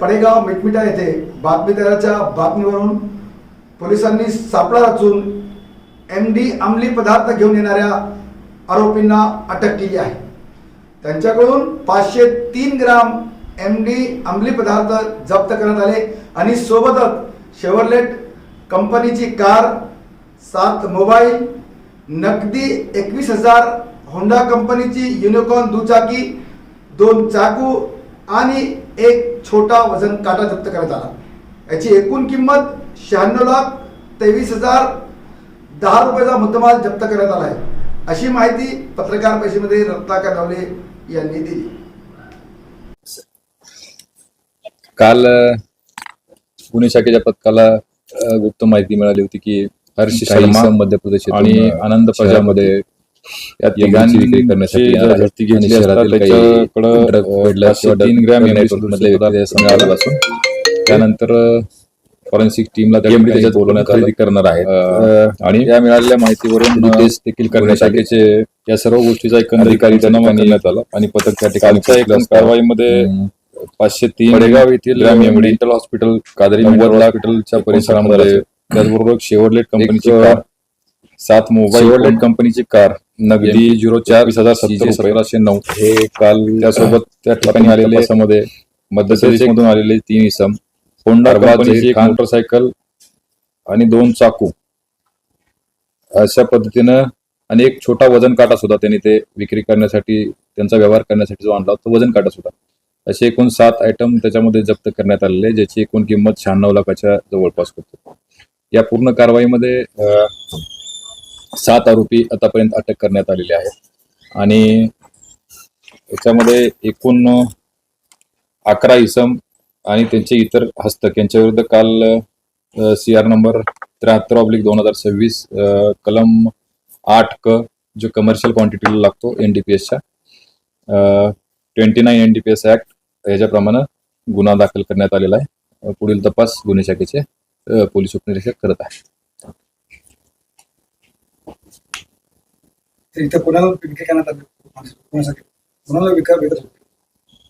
पडेगाव मिटमिटा येथे बातमीदाराच्या बातमीवरून पोलिसांनी सापळा रचून MD अंमली पदार्थ घेऊन येणाऱ्या आरोपींना अटक केली आहे। त्यांच्याकडून 503 ग्राम MD अंमली पदार्थ जप्त करण्यात आले आणि सोबतच शेव्हरलेट कंपनीची कार, 7 मोबाईल, नगदी 21,000, होंडा कंपनीची युनिकॉर्न दुचाकी, 2 चाकू आणि एक छोटा वजन काटा जप्त करण्यात आला। याची एकूण किंमत 96,23,010 रुपयाचा मुद्देमाल जप्त करण्यात आला आहे, अशी माहिती पत्रकार परिषदेमध्ये रत्नाकर नवले यांनी दिली। काल पुणे शाखेच्या पथकाला गुप्त माहिती मिळाली होती की हर्ष शर्मा मध्य प्रदेश आणि आनंद प्रजामध्ये या तिघांची विक्री करण्यासाठी झडती घेतली असता त्याच्याकडे 3 ग्रॅम मधले व्यक्ती असून त्यानंतर फॉरेन्सिक टीमला त्याच्यात बोलवण्यात खरेदी करणार आहे आणि त्या मिळालेल्या माहितीवरून टेस्ट देखील करण्यासाठी या सर्व गोष्टीचा एकंदरीत पंचनामा करण्यात आला आणि पथक त्या ठिकाणी कारवाईमध्ये 503 पडेगाव येथील मेडिकल हॉस्पिटल, कादरी मेडिकल हॉस्पिटलच्या परिसरामध्ये, त्याचबरोबर शेव्हरलेट कंपनीची कार, 7 मोबाईल, शेव्हरलेट कंपनीची कार, नगदी 04,2017 हे काल त्यासोबत त्या ठिकाणी आलेले मध्ये मध्य प्रदेशमधून आलेले 3 इसम, होंडा कंपनीची एक मोटरसायकल आणि 2 चाकू, अशा पद्धतीनं आणि एक छोटा वजन काटा सुद्धा त्यांनी ते विक्री करण्यासाठी त्यांचा व्यवहार करण्यासाठी जो आणला तो वजन काटा सुद्धा, असे एकूण 7 आयटम त्याच्यामध्ये जप्त करण्यात आलेले, ज्याची एकूण किंमत 96 लाखाच्या जवळपास होती। या पूर्ण कारवाईमध्ये 7 आरोपी आतापर्यंत अटक करण्यात आलेले आहेत आणि याच्यामध्ये एकूण 11 इसम आणि त्यांचे इतर हस्तक यांच्या विरुद्ध काल CR नंबर 73/2026 कलम 8 क जो कमर्शियल क्वांटिटीला लागतो NDPSच्या 29 NDPS ऍक्ट याच्याप्रमाणे गुन्हा दाखल करण्यात आलेला आहे। पुढील तपास गुन्हे शाखेचे पोलीस उपनिरीक्षक करत आहेत।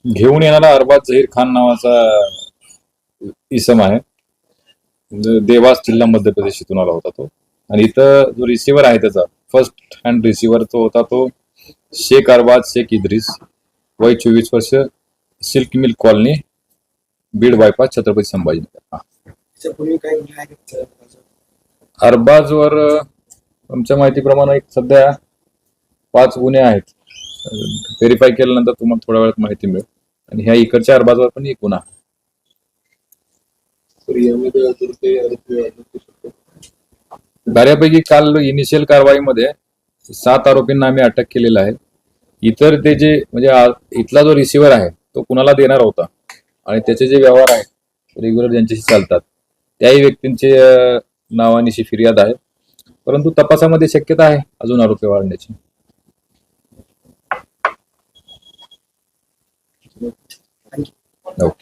घेऊन येणारा अरबाज झहीर खान नावाचा इसम आहे, देवास जिल्हा मध्य प्रदेशातून आला होता तो, आणि इथं जो रिसिव्हर आहे त्याचा फर्स्ट हँड रिसिव्हर तो होता तो शेख अरबाज शेख इद्रिस, वय 24 वर्ष, silk mill colony, Beed bypass, Chhatrapati Sambhajinagar. अरबाजवर आमच्या माहितीप्रमाणे एक सध्या 5 गुन्हे आहेत, व्हेरीफाय केल्यानंतर तुम्हाला थोड्या वेळात माहिती मिळेल, आणि ह्या इकडच्या अरबाजवर पण एक गुन्हा। बऱ्यापैकी काल इनिशियल कारवाईमध्ये 7 आरोपींना आम्ही अटक केलेला आहे। इतर ते जे म्हणजे इथला जो रिसिव्हर आहे तो कुणाला देणार होता आणि त्याचे जे व्यवहार आहेत रेग्युलर ज्यांच्याशी चालतात त्याही व्यक्तींचे नावानिशी फिर्याद आहे, परंतु तपासामध्ये शक्यता आहे अजून आरोपी वाढण्याची। ओके।